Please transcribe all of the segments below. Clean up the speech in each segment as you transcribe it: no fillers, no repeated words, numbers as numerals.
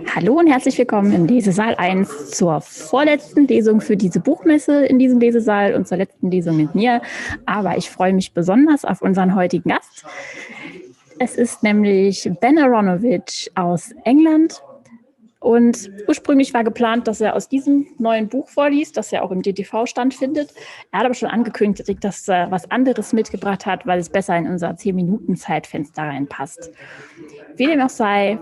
Hallo und herzlich willkommen im Lesesaal 1 zur vorletzten Lesung für diese Buchmesse in diesem Lesesaal und zur letzten Lesung mit mir. Aber ich freue mich besonders auf unseren heutigen Gast. Es ist nämlich Aaronovitch aus England. Und ursprünglich war geplant, dass er aus diesem neuen Buch vorliest, das ja auch im DTV stattfindet. Er hat aber schon angekündigt, dass er was anderes mitgebracht hat, weil es besser in unser 10-Minuten-Zeitfenster reinpasst. Wie dem auch sei,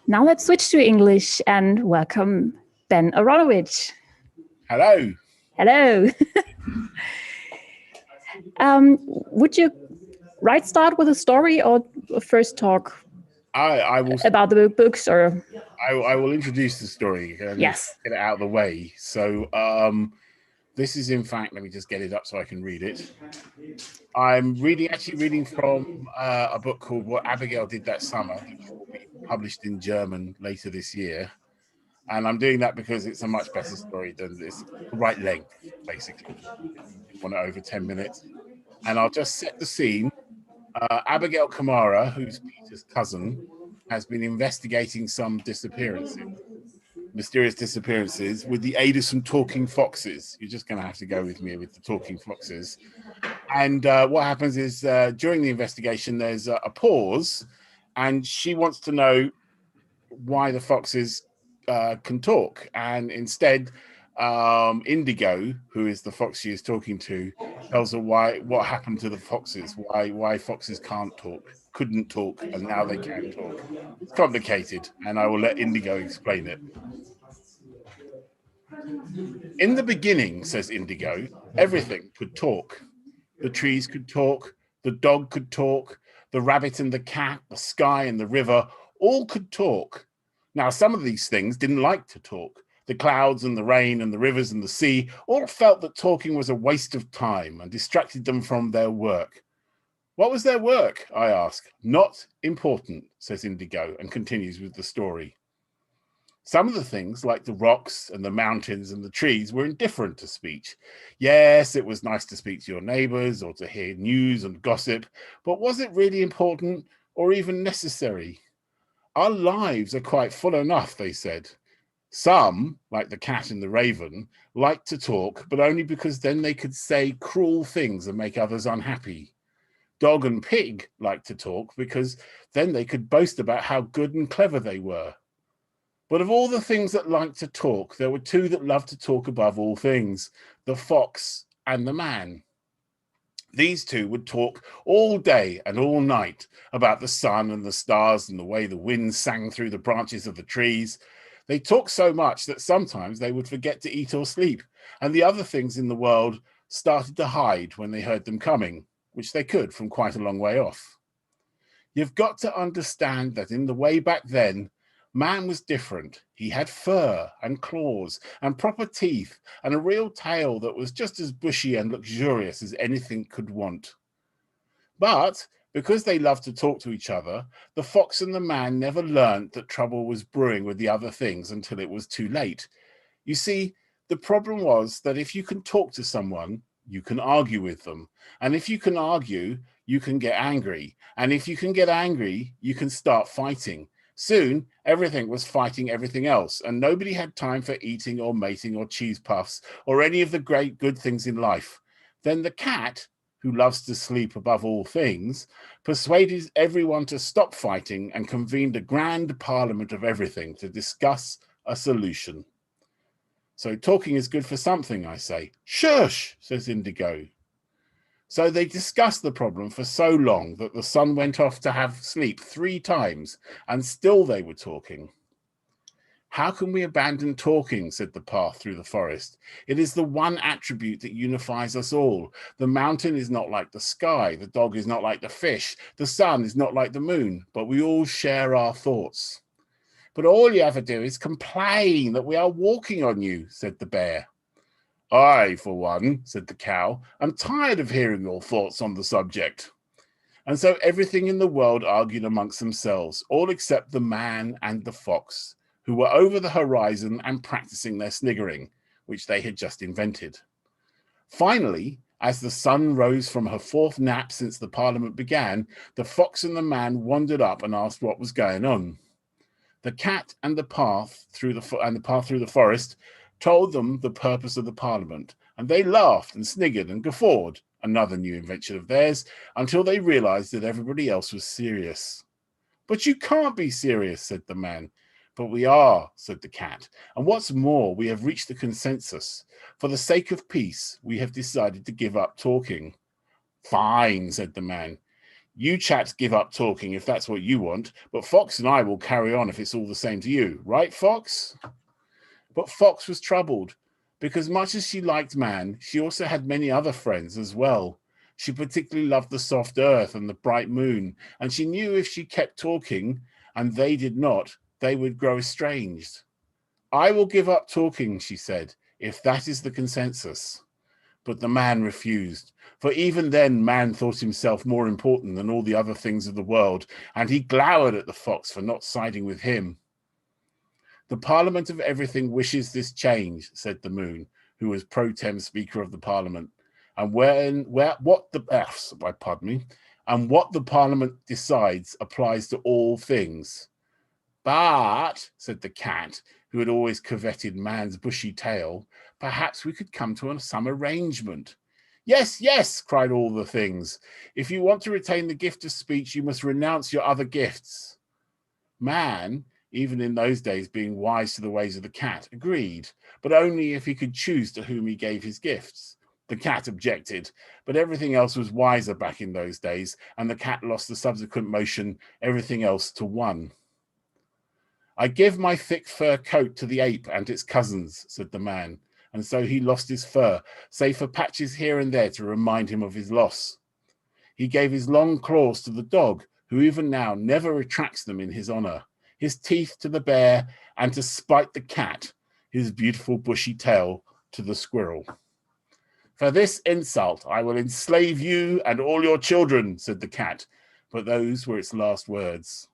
now let's switch to English and welcome Aaronovitch. Hello. Hello. Would you start with a story or first talk I will about the books, or I will introduce the story and yes, get it out of the way. So this is, in fact, let me just get it up so I can read it. I'm actually reading from a book called What Abigail Did That Summer, which will be published in German later this year. And I'm doing that because it's a much better story than this, the right length, basically. I want it over 10 minutes. And I'll just set the scene. Abigail Kamara, who's Peter's cousin, has been investigating some mysterious disappearances, with the aid of some talking foxes. You're just going to have to go with me with the talking foxes. And what happens is during the investigation, there's a pause, and she wants to know why the foxes can talk. And instead, Indigo, who is the fox she is talking to, tells her what happened to the foxes, why foxes couldn't talk, and now they can talk. It's complicated, and I will let Indigo explain it. In the beginning, says Indigo, everything could talk. The trees could talk, the dog could talk, the rabbit and the cat, the sky and the river, all could talk. Now, some of these things didn't like to talk. The clouds and the rain and the rivers and the sea all felt that talking was a waste of time and distracted them from their work. What was their work? I ask. Not important, says Indigo, and continues with the story. Some of the things, like the rocks and the mountains and the trees, were indifferent to speech. Yes, it was nice to speak to your neighbors or to hear news and gossip, but was it really important or even necessary? Our lives are quite full enough, they said. Some, like the cat and the raven, liked to talk, but only because then they could say cruel things and make others unhappy. Dog and pig liked to talk because then they could boast about how good and clever they were. But of all the things that liked to talk, there were two that loved to talk above all things, the fox and the man. These two would talk all day and all night about the sun and the stars and the way the wind sang through the branches of the trees. They talked so much that sometimes they would forget to eat or sleep, and the other things in the world started to hide when they heard them coming, which they could from quite a long way off. You've got to understand that in the way back then, man was different. He had fur and claws and proper teeth and a real tail that was just as bushy and luxurious as anything could want. But because they loved to talk to each other, the fox and the man never learnt that trouble was brewing with the other things until it was too late. You see, the problem was that if you can talk to someone, you can argue with them. And if you can argue, you can get angry. And if you can get angry, you can start fighting. Soon, everything was fighting everything else, and nobody had time for eating or mating or cheese puffs or any of the great good things in life. Then the cat, who loves to sleep above all things, persuaded everyone to stop fighting and convened a grand parliament of everything to discuss a solution. So talking is good for something, I say. Shush, says Indigo. So they discussed the problem for so long that the sun went off to have sleep 3 times, and still they were talking. How can we abandon talking, said the path through the forest. It is the one attribute that unifies us all. The mountain is not like the sky, the dog is not like the fish, the sun is not like the moon, but we all share our thoughts. But all you ever do is complain that we are walking on you, said the bear. I, for one, said the cow, am tired of hearing your thoughts on the subject. And so everything in the world argued amongst themselves, all except the man and the fox, who were over the horizon and practicing their sniggering, which they had just invented. Finally, As the sun rose from her fourth nap since the parliament began, the fox and the man wandered up and asked what was going on. The cat and the path through the forest told them the purpose of the parliament, and they laughed and sniggered and guffawed, another new invention of theirs, until they realized that everybody else was serious. But you can't be serious, said the man. But we are, said the cat. And what's more, we have reached a consensus. For the sake of peace, we have decided to give up talking. Fine, said the man. You chaps give up talking if that's what you want, but Fox and I will carry on if it's all the same to you. Right, Fox? But Fox was troubled, because much as she liked man, she also had many other friends as well. She particularly loved the soft earth and the bright moon, and she knew if she kept talking, and they did not, they would grow estranged. I will give up talking, she said, if that is the consensus. But the man refused, for even then man thought himself more important than all the other things of the world, and he glowered at the fox for not siding with him. The Parliament of Everything wishes this change, said the moon, who was pro tem Speaker of the Parliament, and what the Parliament decides applies to all things. But, said the cat, who had always coveted man's bushy tail, perhaps we could come to some arrangement. Yes, yes, cried all the things. If you want to retain the gift of speech, you must renounce your other gifts. Man, even in those days being wise to the ways of the cat, agreed, but only if he could choose to whom he gave his gifts. The cat objected, but everything else was wiser back in those days, and the cat lost the subsequent motion, everything else to one. I give my thick fur coat to the ape and its cousins, said the man, and so he lost his fur, save for patches here and there to remind him of his loss. He gave his long claws to the dog, who even now never retracts them in his honor, his teeth to the bear, and to spite the cat, his beautiful bushy tail to the squirrel. For this insult I will enslave you and all your children, said the cat, but those were its last words.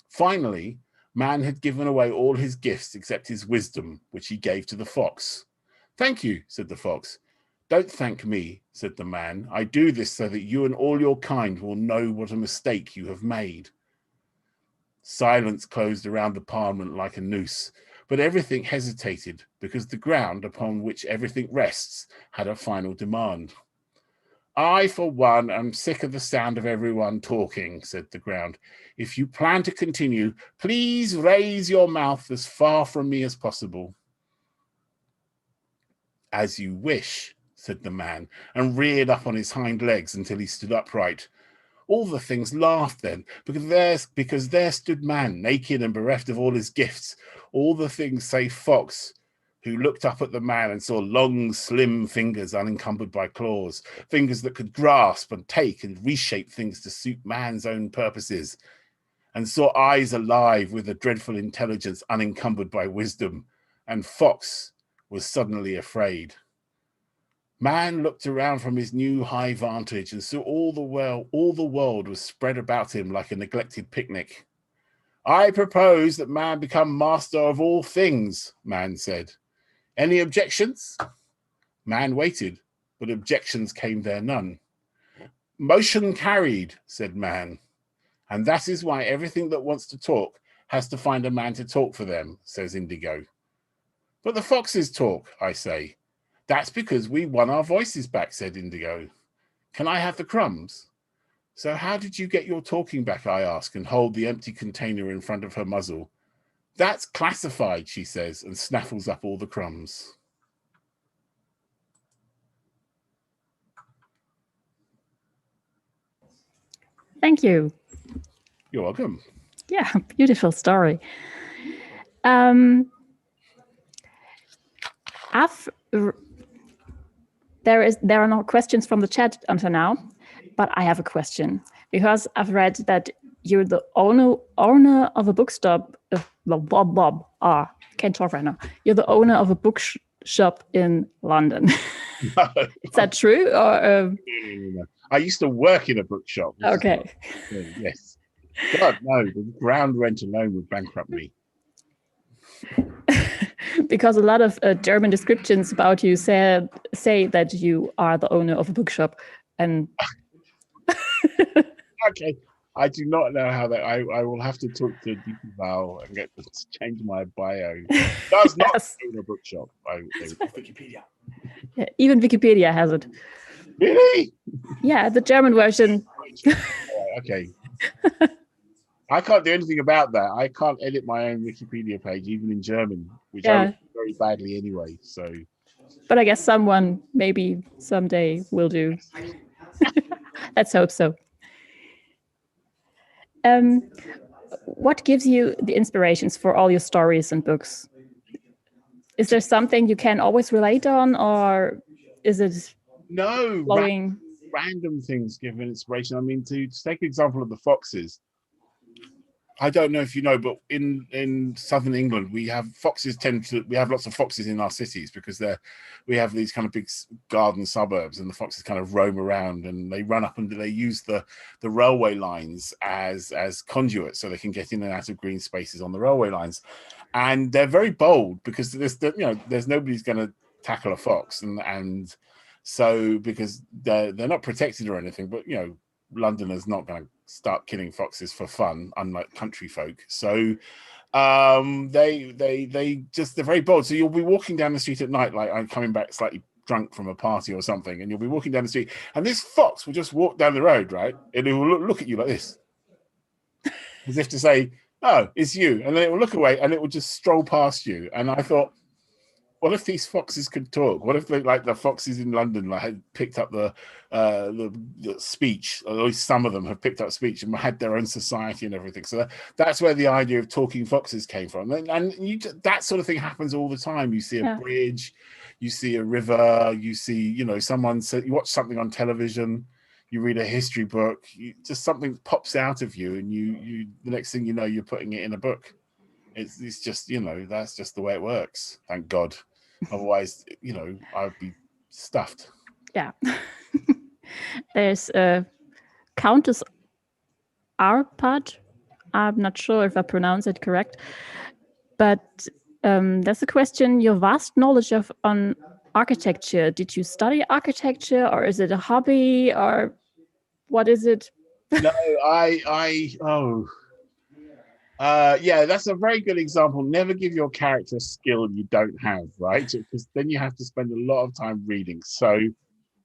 Finally, man had given away all his gifts except his wisdom, which he gave to the fox. Thank you, said the fox. Don't thank me, said the man. I do this so that you and all your kind will know what a mistake you have made. Silence closed around the parliament like a noose, but everything hesitated because the ground upon which everything rests had a final demand. I, for one, am sick of the sound of everyone talking, said the ground. If you plan to continue, please raise your mouth as far from me as possible. As you wish, said the man, and reared up on his hind legs until he stood upright. All the things laughed then, because there stood man, naked and bereft of all his gifts, all the things save Fox, who looked up at the man and saw long, slim fingers unencumbered by claws, fingers that could grasp and take and reshape things to suit man's own purposes, and saw eyes alive with a dreadful intelligence unencumbered by wisdom, and Fox was suddenly afraid. Man looked around from his new high vantage and saw all the world was spread about him like a neglected picnic. I propose that man become master of all things, man said. Any objections? Man waited, but objections came there none. Motion carried, said man. And that is why everything that wants to talk has to find a man to talk for them, says Indigo. But the foxes talk, I say. That's because we won our voices back, said Indigo. Can I have the crumbs? So how did you get your talking back, I ask, and hold the empty container in front of her muzzle. That's classified, she says, and snaffles up all the crumbs. Thank you. You're welcome. Yeah, beautiful story. There are no questions from the chat until now, but I have a question because I've read that you're the owner of a bookstop. Can't talk right now. You're the owner of a bookshop in London. No. Is that true? Or No. I used to work in a bookshop. Okay. Yes. God, no. The ground rent alone would bankrupt me. Because a lot of German descriptions about you say that you are the owner of a bookshop, and Okay. I do not know how that. I will have to talk to Val and get them to change my bio. Does not yes. own a bookshop. Wikipedia. Yeah, even Wikipedia has it. Really? Yeah, the German version. Okay. I can't do anything about that. I can't edit my own Wikipedia page, even in German, which I do very badly anyway. So, but I guess someone maybe someday will do. Let's hope so. What gives you the inspirations for all your stories and books? Is there something you can always relate on, or is it no flowing? Random things give inspiration? I mean, to take an example of the foxes. I don't know if you know, but in southern England, we have lots of foxes in our cities because we have these kind of big garden suburbs, and the foxes kind of roam around and they run up and they use the railway lines as conduits so they can get in and out of green spaces on the railway lines. And they're very bold because there's nobody's going to tackle a fox, and so because they're not protected or anything, but Londoners not going to start killing foxes for fun, unlike country folk. So they're very bold. So you'll be walking down the street at night, like I'm coming back slightly drunk from a party or something, and you'll be walking down the street, and this fox will just walk down the road, right? And it will look at you like this, as if to say, "Oh, it's you," and then it will look away, and it will just stroll past you. And I thought, what if these foxes could talk? What if the foxes in London had picked up the speech, or at least some of them have picked up speech and had their own society and everything. So that's where the idea of talking foxes came from. And that sort of thing happens all the time. You see a bridge, you see a river, you see, someone said, you watch something on television, you read a history book, just something pops out of you, and you the next thing you know, you're putting it in a book. It's just, that's just the way it works. Thank God. Otherwise, I'd be stuffed. Yeah. There's Countess Arpad. I'm not sure if I pronounce it correct, but there's a question. Your vast knowledge on architecture. Did you study architecture, or is it a hobby, or what is it? No, yeah, that's a very good example. Never give your character a skill you don't have, right? Because then you have to spend a lot of time reading. So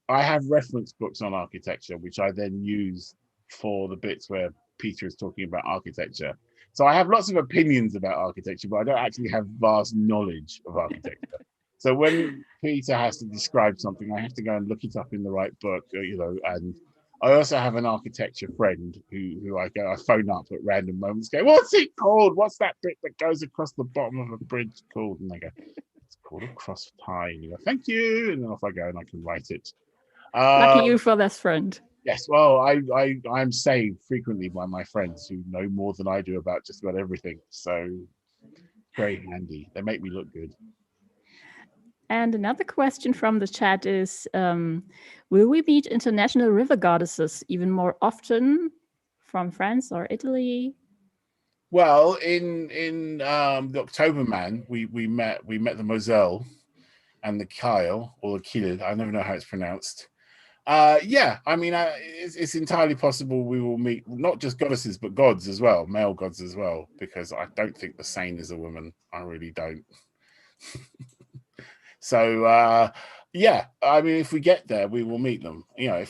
I have reference books on architecture, which I then use for the bits where Peter is talking about architecture. So I have lots of opinions about architecture, but I don't actually have vast knowledge of architecture. So when Peter has to describe something, I have to go and look it up in the right book, and I also have an architecture friend who I phone up at random moments, go, "What's it called? What's that bit that goes across the bottom of a bridge called?" And they go, "It's called a cross tie." And you go, "Thank you." And then off I go and I can write it. Lucky you for this friend. Yes, well, I'm saved frequently by my friends who know more than I do about just about everything. So very handy. They make me look good. And another question from the chat is, will we meet international river goddesses even more often from France or Italy? Well, in the Oktoberman, we met the Moselle and the Kyle, or the Kiel. I never know how it's pronounced. Yeah, I mean, it's entirely possible we will meet not just goddesses, but gods as well, male gods as well, because I don't think the Seine is a woman. I really don't. So, yeah, I mean, if we get there, we will meet them. I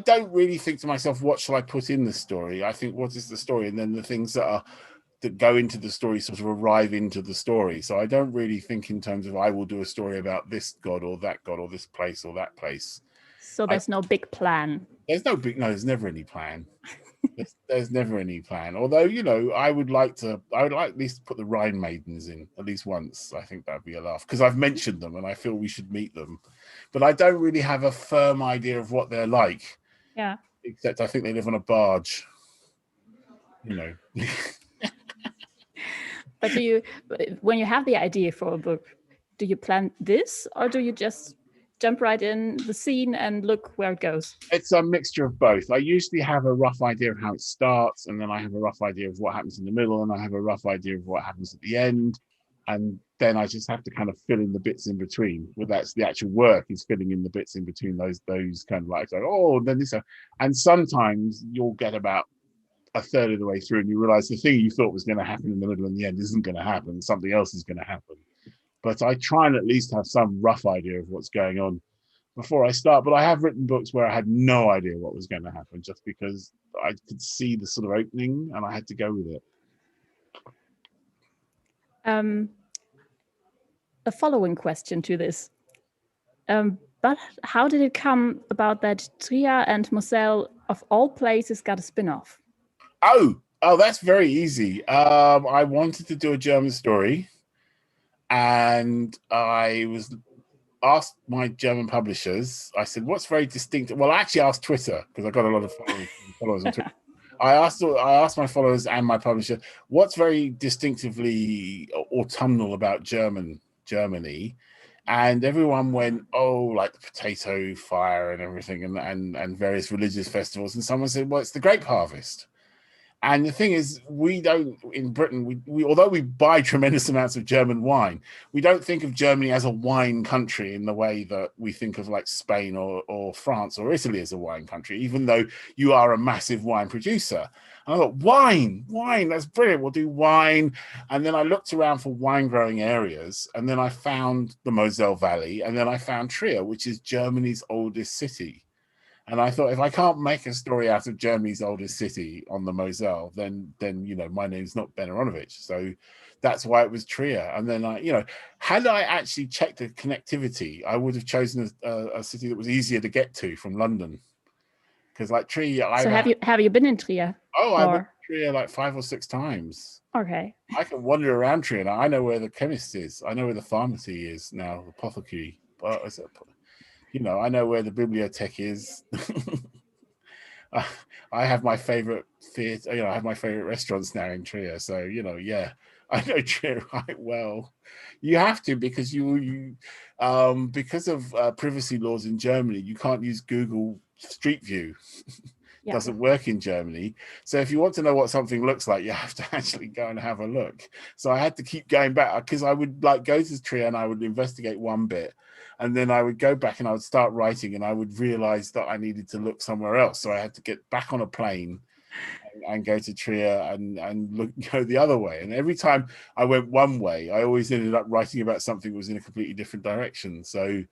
don't really think to myself, what shall I put in the story? I think, what is the story? And then the things that go into the story sort of arrive into the story. So I don't really think in terms of I will do a story about this god or that god or this place or that place. So there's no big plan. There's never any plan. There's never any plan. Although, I would like at least put the Rhine maidens in at least once. I think that'd be a laugh because I've mentioned them and I feel we should meet them, but I don't really have a firm idea of what they're like. Yeah. Except I think they live on a barge. But when you have the idea for a book, do you plan this, or do you just jump right in the scene and look where it goes? It's a mixture of both. I usually have a rough idea of how it starts, and then I have a rough idea of what happens in the middle, and I have a rough idea of what happens at the end. and then I just have to kind of fill in the bits in between. Well, that's the actual work is filling in the bits in between those kind of like oh, then this, and sometimes you'll get about a third of the way through and you realize the thing you thought was going to happen in the middle and the end isn't going to happen. Something else is going to happen. But I try and at least have some rough idea of what's going on before I start. But I have written books where I had no idea what was going to happen just because I could see the sort of opening and I had to go with it. A following question to this. But how did it come about that Trier and Moselle, of all places, got a spin-off? Oh, that's very easy. I wanted to do a German story, and I was asked my German publishers. I said, "What's very distinctive?" Well, I actually asked Twitter because I got a lot of followers on Twitter. I asked my followers and my publisher, "What's very distinctively autumnal about Germany?" And everyone went, "Oh, like the potato fire and everything, and various religious festivals." And someone said, "Well, it's the grape harvest." And the thing is, we don't, in Britain, we although we buy tremendous amounts of German wine, we don't think of Germany as a wine country in the way that we think of like Spain or France or Italy as a wine country, even though you are a massive wine producer. And I thought, wine, that's brilliant. We'll do wine. And then I looked around for wine growing areas, and then I found the Moselle Valley, and then I found Trier, which is Germany's oldest city. And I thought, if I can't make a story out of Germany's oldest city on the Moselle, then my name's not Ben Aaronovitch. So that's why it was Trier. And then had I actually checked the connectivity, I would have chosen a city that was easier to get to from London. Because like Trier, so have you been in Trier? Oh, I've been in Trier like 5 or 6 times. Okay. I can wander around Trier now. I know where the chemist is. I know where the pharmacy is now, the apothecary. I know where the bibliothèque is. I have my favorite theatre. I have my favorite restaurants now in Trier. So I know Trier quite well. You have to because because of privacy laws in Germany, you can't use Google Street View. Doesn't work in Germany. So if you want to know what something looks like, you have to actually go and have a look. So I had to keep going back because I would go to Trier and I would investigate one bit, and then I would go back and I would start writing, and I would realize that I needed to look somewhere else. So I had to get back on a plane and go to Trier and go the other way. And every time I went one way, I always ended up writing about something that was in a completely different direction. So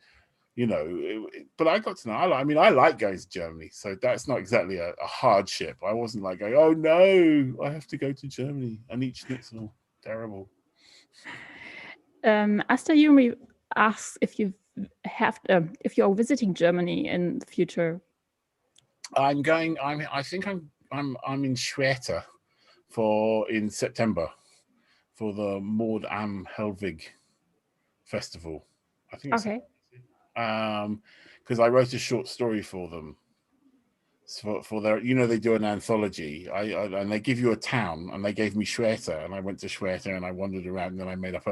but I got to know, I like going to Germany, so that's not exactly a hardship. I wasn't like going, oh no, I have to go to Germany and eat schnitzel. Terrible. Asta Yumi asks if you're visiting Germany in the future. I think I'm in Schwerte in September for the Mord am Helwig festival. I think it's okay. Because I wrote a short story for them for their, they do an anthology. And they give you a town, and they gave me Schwerte, and I went to Schwerte and I wandered around, and then I made up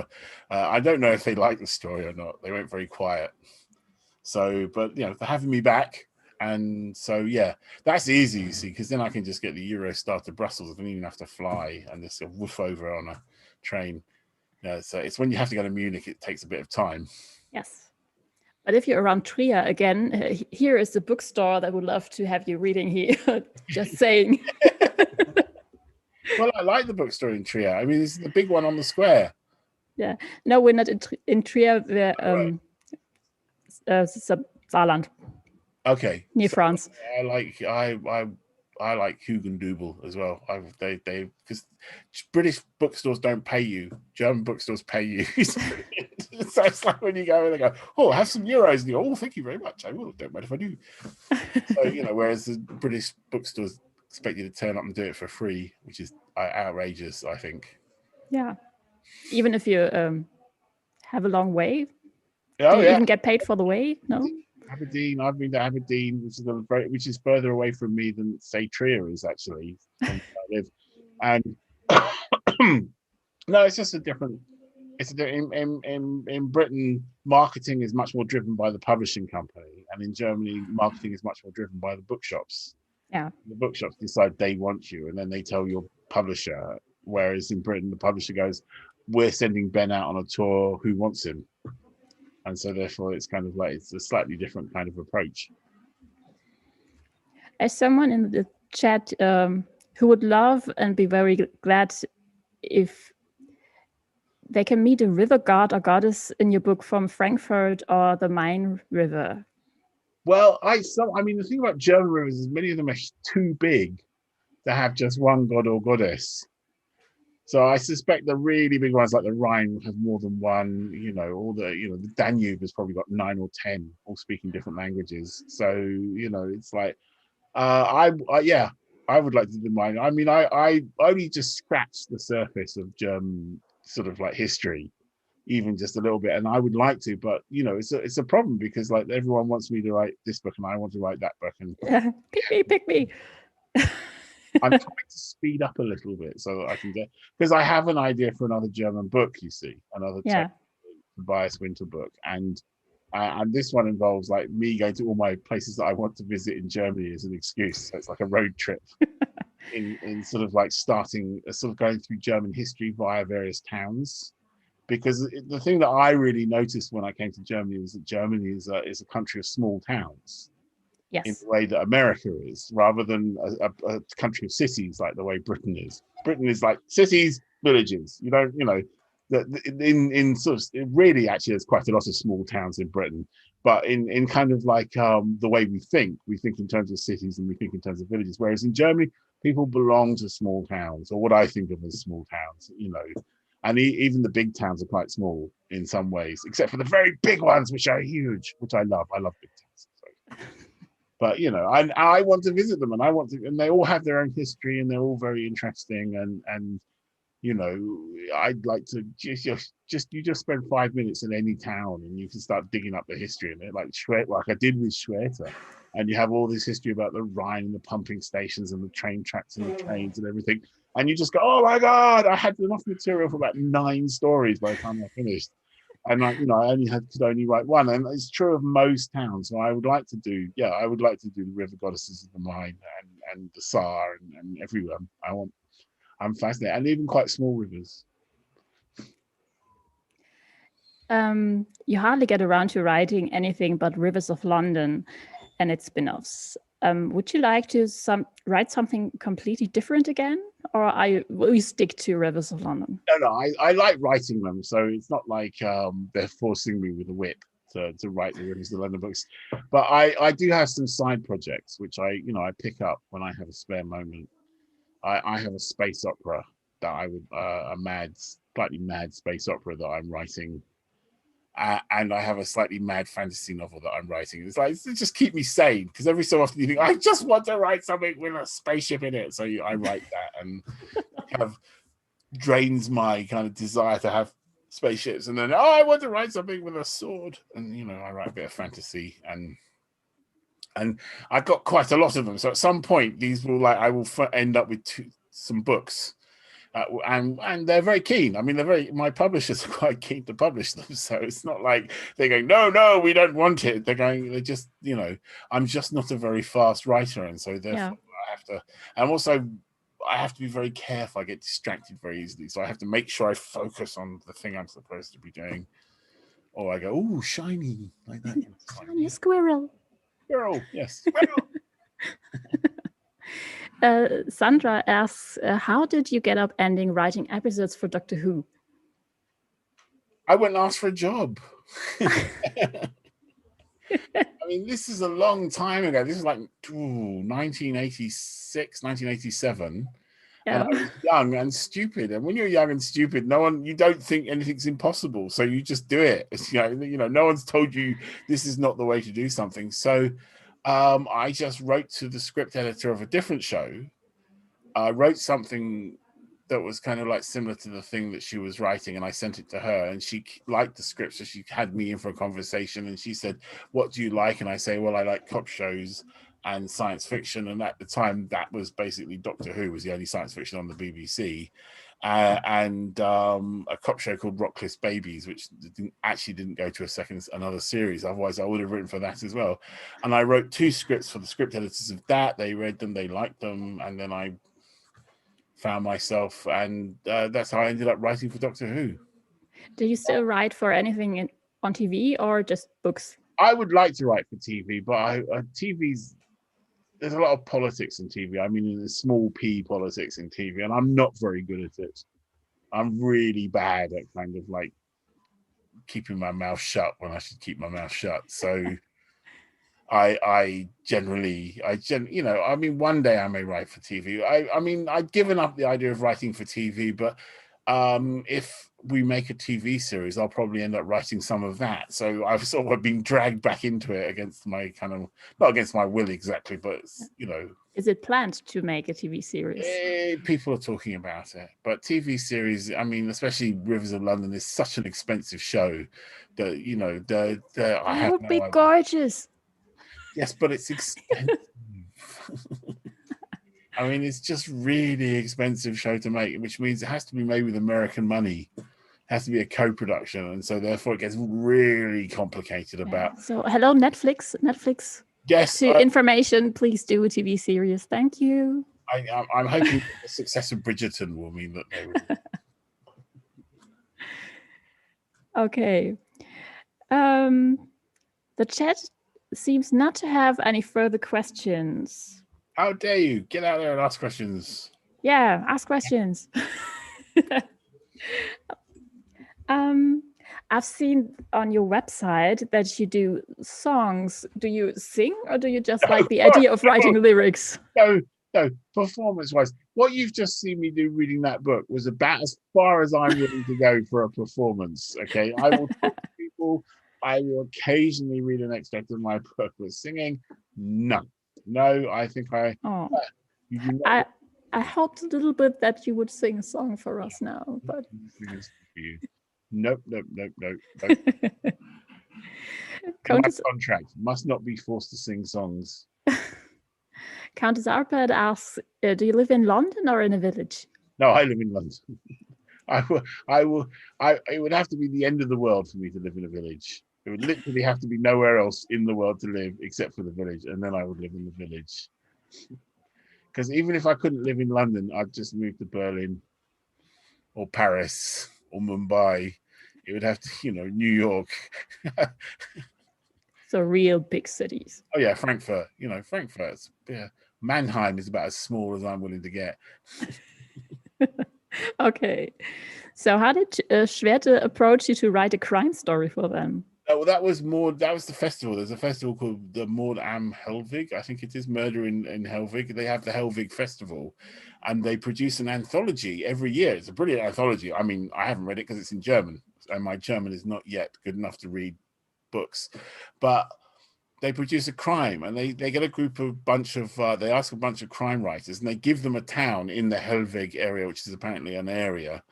I don't know if they liked the story or not. They went very quiet. So, but they're having me back, and so that's easy, you see, because then I can just get the Eurostar to Brussels. I don't even have to fly and just woof over on a train. So it's when you have to go to Munich, it takes a bit of time. Yes. But if you're around Trier again, here is the bookstore that would love to have you reading here. Just saying. Well, I like the bookstore in Trier. I mean, it's the big one on the square. Yeah. No, we're not in Trier. We're Saarland. Okay. Near France. I like Hugendubel as well. They because British bookstores don't pay you. German bookstores pay you. So it's like when you go and they go, oh, have some euros, and you go, oh, thank you very much. I will. Don't mind if I do. So whereas the British bookstores expect you to turn up and do it for free, which is outrageous, I think. Yeah. Even if you have a long way, do you even get paid for the way? No. Aberdeen. I've been to Aberdeen, which is further away from me than say Trier is actually from where I live. And no, it's just a different. In Britain, marketing is much more driven by the publishing company, and in Germany, marketing is much more driven by the bookshops. Yeah, the bookshops decide they want you, and then they tell your publisher. Whereas in Britain, the publisher goes, we're sending Ben out on a tour. Who wants him? And so therefore it's kind of like, it's a slightly different kind of approach. As someone in the chat who would love and be very glad if they can meet a river god or goddess in your book from Frankfurt or the Main River. Well, I mean, the thing about German rivers is many of them are too big to have just one god or goddess. So I suspect the really big ones like the Rhine will have more than one, the Danube has probably got 9 or 10, all speaking different languages. So, it's like, I would like to do mine. I mean, I only just scratched the surface of German sort of like history, even just a little bit, and I would like to, but it's a problem because like everyone wants me to write this book and I want to write that book, and pick me. I'm trying to speed up a little bit so that I can get, because I have an idea for another German book, you see, another Tobias Winter book, and this one involves like me going to all my places that I want to visit in Germany as an excuse. So it's like a road trip in sort of like starting, sort of going through German history via various towns. Because the thing that I really noticed when I came to Germany was that Germany is a country of small towns. Yes. In the way that America is, rather than a country of cities like the way Britain is. Britain is like cities, villages. In sort of, it really actually there's quite a lot of small towns in Britain, but in kind of like the way we think in terms of cities and we think in terms of villages. Whereas in Germany, people belong to small towns, or what I think of as small towns, and even the big towns are quite small in some ways, except for the very big ones, which are huge, which I love. I love big towns. So. But I want to visit them, and they all have their own history, and they're all very interesting. And I'd like to just spend 5 minutes in any town, and you can start digging up the history in it, like I did with Schwerte, and you have all this history about the Rhine and the pumping stations and the train tracks and the trains and everything, and you just go, oh my god, I had enough material for about 9 stories by the time I finished. And I could only write one, and it's true of most towns. So I would like to do the river goddesses of the Main and the Saar and everywhere. I'm fascinated, and even quite small rivers. You hardly get around to writing anything but Rivers of London and its spin-offs. Would you like to write something completely different again, or will you stick to Rivers of London? No, I like writing them, so it's not like they're forcing me with a whip to write the Rivers of London books. But I do have some side projects which I pick up when I have a spare moment. I have a space opera that I would slightly mad space opera that I'm writing. And I have a slightly mad fantasy novel that I'm writing. It's like, to just keep me sane, because every so often you think, I just want to write something with a spaceship in it. So I write that, and kind of drains my kind of desire to have spaceships. And then, I want to write something with a sword. And, I write a bit of fantasy, and I've got quite a lot of them. So at some point, these will I will end up with some books. And they're very keen. I mean, my publishers are quite keen to publish them. So it's not like they're going, no, we don't want it. They're just, I'm just not a very fast writer. And so therefore I have to, and also I have to be very careful. I get distracted very easily. So I have to make sure I focus on the thing I'm supposed to be doing. Or I go, oh, shiny, like that. Shiny squirrel. Squirrel, yes. Squirrel. Sandra asks, how did you get up ending writing episodes for Doctor Who? I went and asked for a job. I mean, this is a long time ago. This is like 1986, 1987. Yeah. And I was young and stupid. And when you're young and stupid, you don't think anything's impossible. So you just do it. No one's told you this is not the way to do something. So I just wrote to the script editor of a different show. I wrote something that was kind of like similar to the thing that she was writing, and I sent it to her, and she liked the script, so she had me in for a conversation, and she said, what do you like? And I say, well, I like cop shows and science fiction, and at the time that was basically Doctor Who was the only science fiction on the BBC, and a cop show called Rockcliffe's Babies, which didn't go to another series. Otherwise I would have written for that as well. And I wrote 2 scripts for the script editors of that. They read them, they liked them, and then I found myself, and that's how I ended up writing for Doctor Who. Do you still write for anything on TV or just books? I would like to write for TV, but TV's, there's a lot of politics in TV. I mean, there's small p politics in TV, and I'm not very good at it. I'm really bad at kind of like keeping my mouth shut when I should keep my mouth shut. So I generally, I mean, one day I may write for TV. I mean, I've given up the idea of writing for TV, but if we make a TV series, I'll probably end up writing some of that. So I've sort of been dragged back into it against my kind of, not against my will exactly, but Is it planned to make a TV series? People are talking about it, but TV series, I mean, especially Rivers of London, is such an expensive show that It would be gorgeous. Yes, but it's expensive. I mean, it's just really expensive show to make, which means it has to be made with American money. It has to be a co-production, and so therefore it gets really complicated about. So, hello, Netflix. Yes. Information, please do a TV series. Thank you. I'm hoping the success of Bridgerton will mean that they will. Okay. The chat seems not to have any further questions. How dare you? Get out there and ask questions. Yeah, ask questions. I've seen on your website that you do songs. Do you sing, or do you just like the idea of writing lyrics? No, performance-wise. What you've just seen me do reading that book was about as far as I'm willing to go for a performance. Okay, I will talk to people. I will occasionally read an extract of my book. With singing, no, I think I hoped a little bit that you would sing a song for us now, but nope. My contract must not be forced to sing songs. Countess Arpad asks, do you live in London or in a village? No, I live in London. It would have to be the end of the world for me to live in a village. It would literally have to be nowhere else in the world to live except for the village, and then I would live in the village. Because even if I couldn't live in London, I'd just move to Berlin or Paris or Mumbai. It would have to, New York. So real big cities. Oh yeah, Frankfurt. Frankfurt's, yeah. Mannheim is about as small as I'm willing to get. Okay. So how did Schwerte approach you to write a crime story for them? Well, that was the festival. There's a festival called the Mord am Helvig. I think it is Murder in Helvig. They have the Helvig Festival, and they produce an anthology every year. It's a brilliant anthology. I mean, I haven't read it because it's in German, and my German is not yet good enough to read books. But they produce a crime, and they get they ask a bunch of crime writers, and they give them a town in the Helvig area, which is apparently an area.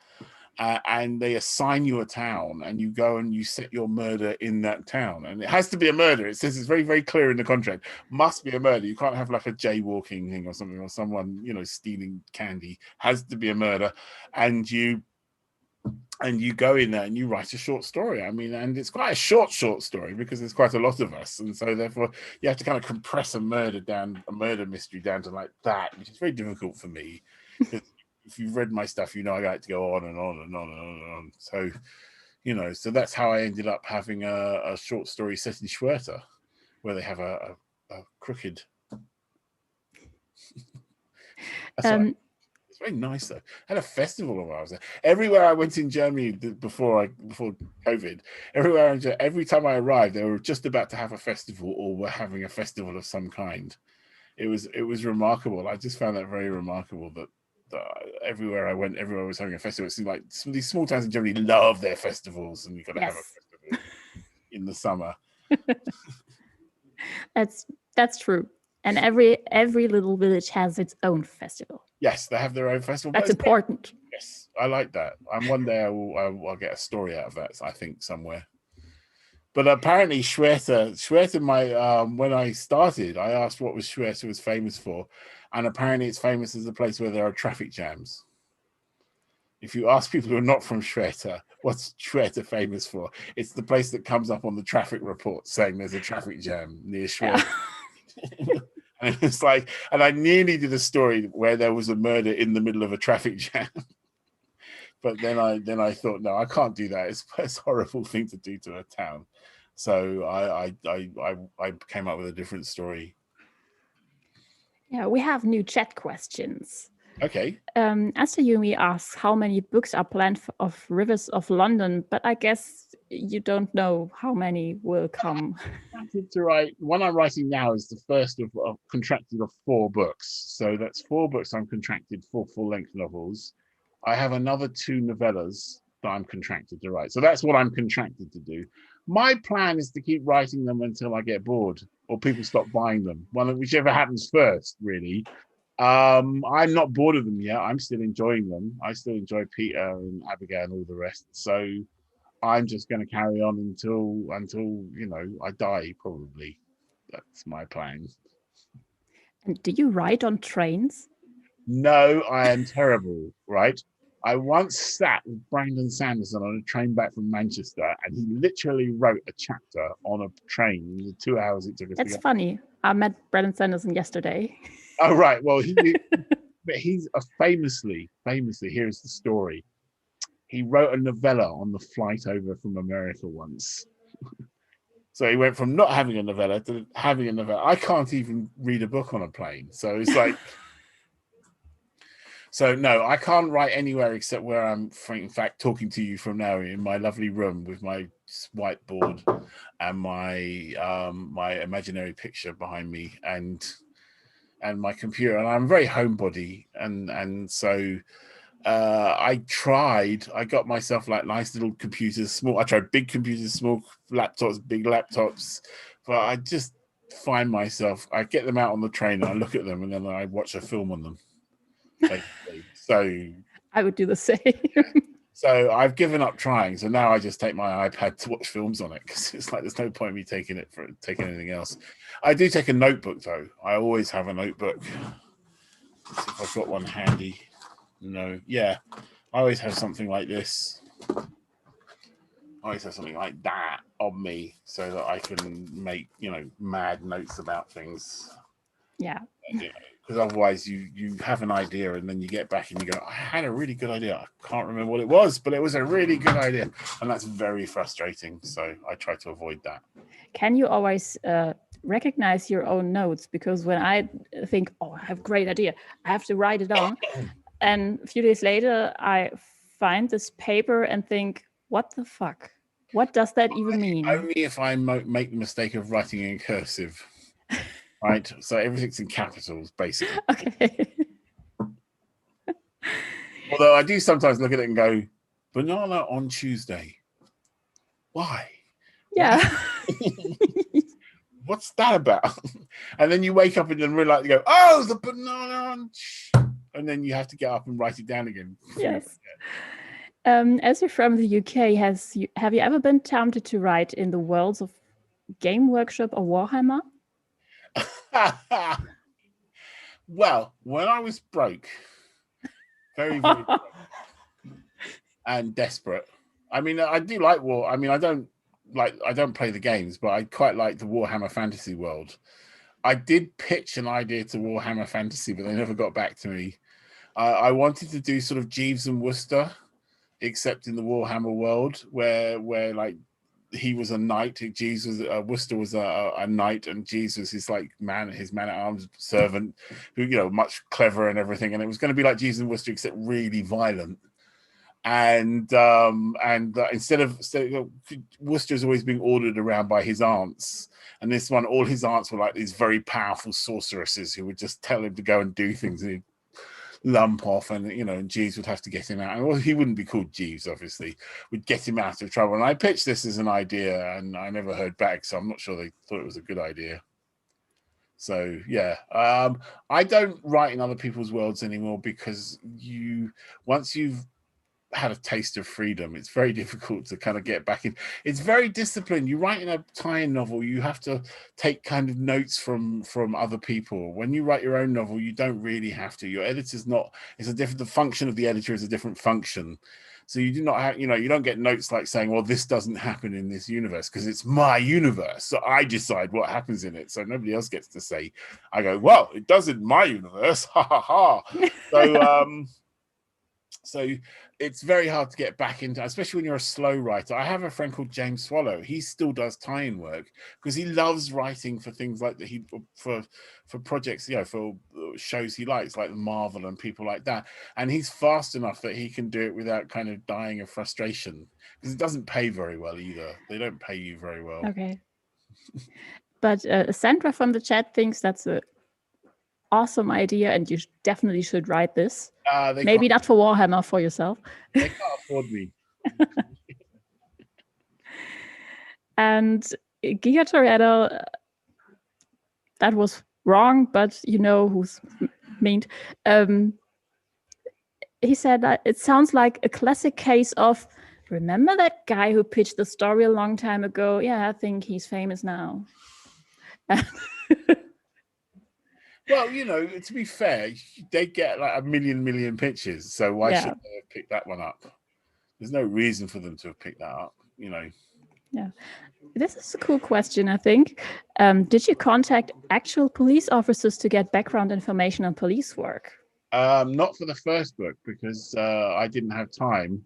And they assign you a town, and you go and you set your murder in that town, and it has to be a murder. It says it's very, very clear in the contract. Must be a murder. You can't have like a jaywalking thing or something, or someone stealing candy. Has to be a murder, and you go in there and you write a short story. I mean, and it's quite a short story because there's quite a lot of us, and so therefore you have to kind of compress a murder mystery down to like that, which is very difficult for me. If you've read my stuff, I like to go on and on and on and on and on. So, so that's how I ended up having a short story set in Schwerte, where they have a crooked. It's very nice though. I had a festival while I was there. Everywhere I went in Germany before COVID, every time I arrived, they were just about to have a festival or were having a festival of some kind. It was remarkable. I just found that very remarkable that. Everywhere I went, everyone was having a festival. It seemed like these small towns in Germany love their festivals, and you've got to have a festival in the summer. That's true. And every little village has its own festival. Yes, they have their own festival. That's important. Yes, I like that. And one day I'll get a story out of that, I think, somewhere. But apparently Schwerte, when I started, I asked what Schwerte was famous for. And apparently it's famous as a place where there are traffic jams. If you ask people who are not from Schwerte, what's Schwerte famous for? It's the place that comes up on the traffic report saying there's a traffic jam near Schwerte. Yeah. And it's like, and I nearly did a story where there was a murder in the middle of a traffic jam. But then I thought, no, I can't do that. It's a horrible thing to do to a town. So I came up with a different story. Yeah, we have new chat questions. Okay. Esther Yumi asks how many books are planned of Rivers of London, but I guess you don't know how many will come. To write, one I'm writing now is the first of contracted of 4 books. So that's 4 books I'm contracted for full-length novels. I have another 2 novellas that I'm contracted to write. So that's what I'm contracted to do. My plan is to keep writing them until I get bored or people stop buying them. Whichever happens first, really. I'm not bored of them yet. I'm still enjoying them. I still enjoy Peter and Abigail and all the rest. So I'm just going to carry on until I die, probably. That's my plan. And do you ride on trains? No, I am terrible, right? I once sat with Brandon Sanderson on a train back from Manchester, and he literally wrote a chapter on a train in the 2 hours it took us. That's funny. I met Brandon Sanderson yesterday. Oh, right. Well, but he's famously, here's the story. He wrote a novella on the flight over from America once. So he went from not having a novella to having a novella. I can't even read a book on a plane. So it's like, so no, I can't write anywhere except where I'm, in fact, talking to you from now in my lovely room with my whiteboard and my imaginary picture behind me and my computer. And I'm very homebody. And so I got myself like nice little computers, I tried big computers, small laptops, big laptops, but I just find myself, I get them out on the train and I look at them and then I watch a film on them. So I would do the same. So I've given up trying. So now I just take my iPad to watch films on it because it's like there's no point in me taking anything else. I do take a notebook though. I always have a notebook. Let's see if I've got one handy. No, yeah, I always have something like this. I always have something like that on me so that I can make, mad notes about things. Yeah. Because otherwise you have an idea and then you get back and you go, I had a really good idea. I can't remember what it was, but it was a really good idea. And that's very frustrating. So I try to avoid that. Can you always recognize your own notes? Because when I think, oh, I have a great idea, I have to write it down. And a few days later, I find this paper and think, what the fuck? What does that even mean? Only if I make the mistake of writing in cursive. Right? So everything's in capitals, basically. Okay. Although I do sometimes look at it and go, banana on Tuesday. Why? Yeah. What's that about? And then you wake up and then realize, you go, oh, the banana on and then you have to get up and write it down again. Yes. As you're from the UK, have you ever been tempted to write in the worlds of Game Workshop or Warhammer? Well, when I was broke, very, very broke and desperate. I mean, I do like war. I mean, I don't play the games, but I quite like the Warhammer fantasy world. I did pitch an idea to Warhammer Fantasy, but they never got back to me. I wanted to do sort of Jeeves and Wooster, except in the Warhammer world, where like he was a knight. Jeeves was Wooster was a knight, and Jeeves was his man at arms servant, who much clever and everything. And it was going to be like Jeeves and Wooster, except really violent. And instead of Worcester's always being ordered around by his aunts, and this one, all his aunts were like these very powerful sorceresses who would just tell him to go and do things, and he'd lump off, and and Jeeves would have to get him out. And well, he wouldn't be called Jeeves, obviously, would get him out of trouble. And I pitched this as an idea, and I never heard back, so I'm not sure they thought it was a good idea. So yeah, I don't write in other people's worlds anymore because once you've had a taste of freedom, it's very difficult to kind of get back in. It's very disciplined. You write in a tie-in novel, you have to take kind of notes from other people. When you write your own novel, you don't really have to. Your editor's not, the function of the editor is a different function. So you do not have, you don't get notes like saying, well, this doesn't happen in this universe because it's my universe. So I decide what happens in it. So nobody else gets to say, I go, well, it does in my universe. Ha ha ha. So it's very hard to get back into, especially when you're a slow writer. I have a friend called James Swallow. He still does tie-in work because he loves writing for things like that. For projects, for shows he likes, like Marvel and people like that. And he's fast enough that he can do it without kind of dying of frustration, because it doesn't pay very well either. They don't pay you very well. Okay. But Sandra from the chat thinks that's a awesome idea, and you definitely should write this. Maybe not for Warhammer, for yourself. They can't afford me. And Giga Toretto, that was wrong, but you know who's meant. He said that it sounds like a classic case of, remember that guy who pitched the story a long time ago? Yeah, I think he's famous now. Well, to be fair, they get like a million pitches, so why should they have picked that one up? There's no reason for them to have picked that up, Yeah, this is a cool question, I think. Did you contact actual police officers to get background information on police work? Not for the first book, because I didn't have time,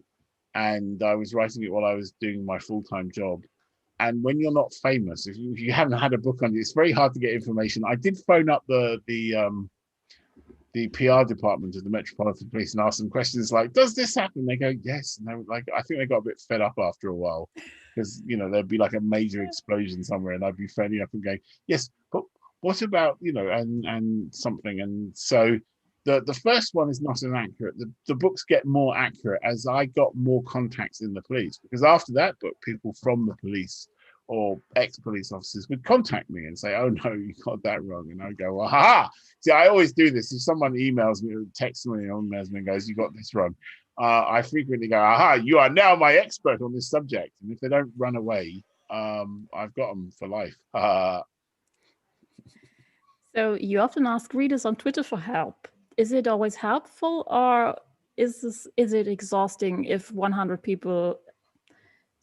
and I was writing it while I was doing my full-time job. And when you're not famous, if you haven't had a book on it, it's very hard to get information. I did phone up the PR department of the Metropolitan Police and ask them questions like, "Does this happen?" They go, "Yes." And they were like, I think they got a bit fed up after a while, because there'd be like a major explosion somewhere, and I'd be phoning up and going, "Yes, but what about and something?" And so the first one is not as accurate. The books get more accurate as I got more contacts in the police, because after that book, people from the police or ex-police officers would contact me and say, "Oh no, you got that wrong." And I go, "Well, ha!" See, I always do this. If someone emails me or texts me or emails me and goes, "You got this wrong," I frequently go, "Aha, you are now my expert on this subject." And if they don't run away, I've got them for life. So you often ask readers on Twitter for help. Is it always helpful, or is it exhausting if 100 people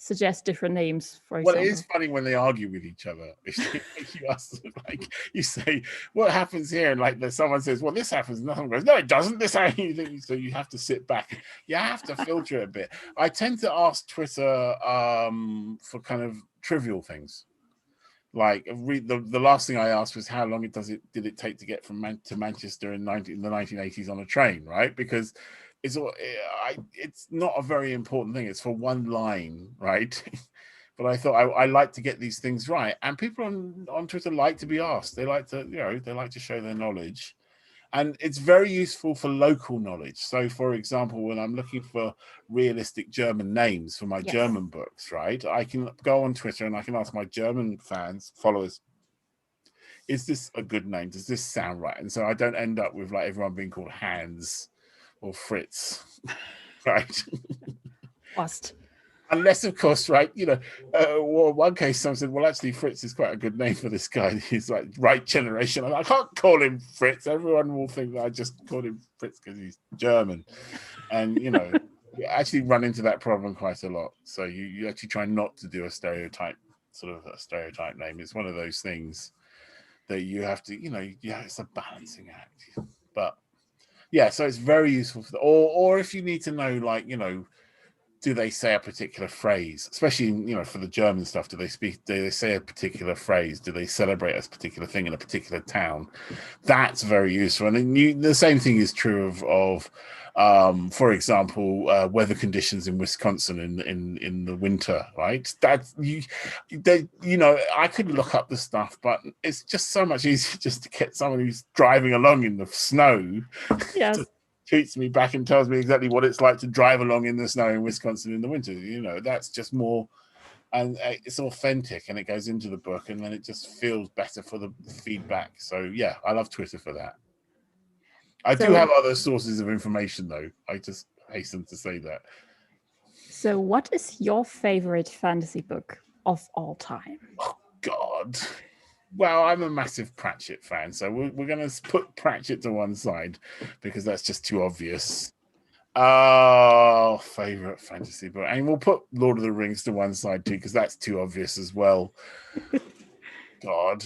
suggest different names, for example? Well, it is funny when they argue with each other. You ask, you say, "What happens here?" And like someone says, "Well, this happens," and someone goes, "No, it doesn't. This happens." So you have to sit back. You have to filter it a bit. I tend to ask Twitter for kind of trivial things. Like the last thing I asked was, how long did it take to get from to Manchester in the 1980s on a train, right? Because it's not a very important thing. It's for one line, right? But I thought I like to get these things right, and people on Twitter like to be asked. They like to they like to show their knowledge. And it's very useful for local knowledge. So, for example, when I'm looking for realistic German names for my German books, right, I can go on Twitter and I can ask my German followers, "Is this a good name? Does this sound right?" And so I don't end up with like everyone being called Hans or Fritz, right? Lost. Unless, of course, right, well, one case someone said, "Well, actually, Fritz is quite a good name for this guy. He's like right generation." I can't call him Fritz. Everyone will think that I just called him Fritz because he's German. And, you actually run into that problem quite a lot. So you actually try not to do a stereotype name. It's one of those things that you have to, it's a balancing act. But, yeah, so it's very useful for or if you need to know, like, do they say a particular phrase, especially for the German stuff? Do they say a particular phrase? Do they celebrate a particular thing in a particular town? That's very useful. And then the same thing is true of for example, weather conditions in Wisconsin in the winter, right? That's I could look up the stuff, but it's just so much easier just to get someone who's driving along in the snow. Yes. Tweets me back and tells me exactly what it's like to drive along in the snow in Wisconsin in the winter. That's just more, and it's authentic, and it goes into the book, and then it just feels better for the feedback. So yeah, I love Twitter for that. I do have other sources of information, though. I just hasten to say that. So what is your favorite fantasy book of all time? Oh, God. Well, I'm a massive Pratchett fan, so we're going to put Pratchett to one side because that's just too obvious. Oh, favorite fantasy book. And we'll put Lord of the Rings to one side too, because that's too obvious as well. God.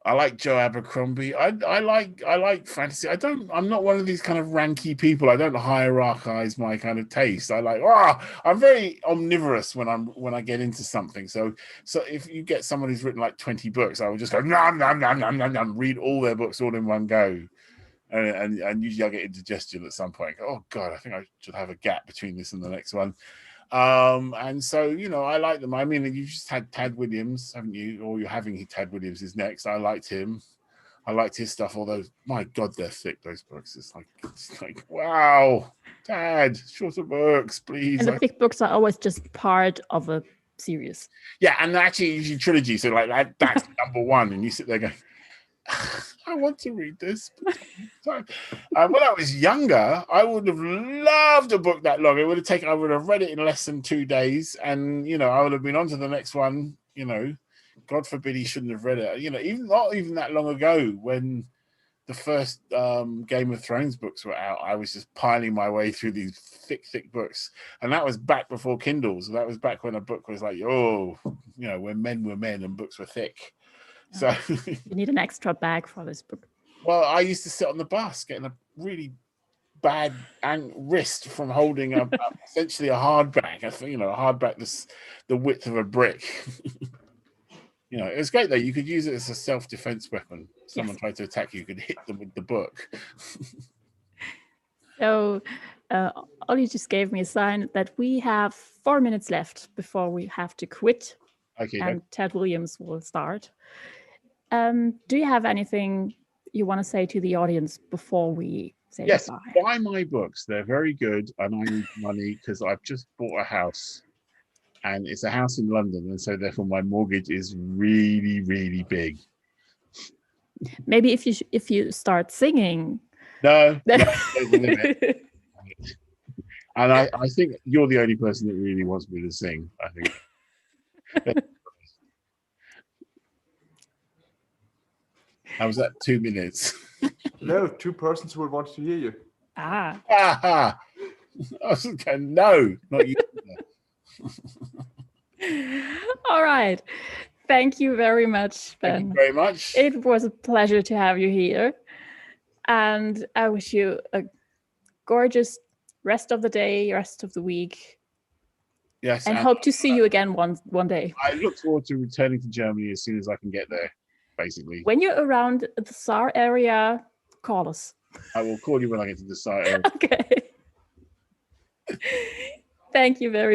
I like Joe Abercrombie. I like fantasy. I'm not one of these kind of ranky people. I don't hierarchize my kind of taste. I'm very omnivorous when I get into something. So if you get someone who's written like 20 books, I will just go nom nom nom nom nom nom, read all their books all in one go. And usually I get indigestion at some point. Oh God, I think I should have a gap between this and the next one. And so, I like them. I mean, you just had Tad Williams, haven't you? Or you're having Tad Williams is next. I liked him. I liked his stuff. Although, my God, they're thick, those books. It's like wow, Tad, shorter books, please. And the big books are always just part of a series. Yeah, and they're actually usually trilogy. So like that's number one, and you sit there going, I want to read this. When I was younger, I would have loved a book that long. I would have read it in less than 2 days, and I would have been on to the next one. God forbid he shouldn't have read it. Even not even that long ago, when the first Game of Thrones books were out, I was just piling my way through these thick books, and that was back before Kindles. That was back when a book was like, when men were men and books were thick. So you need an extra bag for this book. Well, I used to sit on the bus getting a really bad wrist from holding essentially a hardback. A hardback the width of a brick. It was great though. You could use it as a self-defense weapon. Someone tried to attack you, you could hit them with the book. So Ollie just gave me a sign that we have 4 minutes left before we have to quit. Okay. And Tad Williams will start. Do you have anything you want to say to the audience before we say goodbye? Yes, buy my books. They're very good, and I need money because I've just bought a house, and it's a house in London, and so therefore my mortgage is really, really big. Maybe if you start singing. No. And I think you're the only person that really wants me to sing, I think. How was that? 2 minutes? No, 2 persons who would want to hear you. I was going, no, not you. All right. Thank you very much, Ben. Thank you very much. It was a pleasure to have you here. And I wish you a gorgeous rest of the day, rest of the week. Yes. And hope to see you again one day. I look forward to returning to Germany as soon as I can get there, basically. When you're around the Saar area, call us. I will call you when I get to the Saar area. Okay. Thank you very much.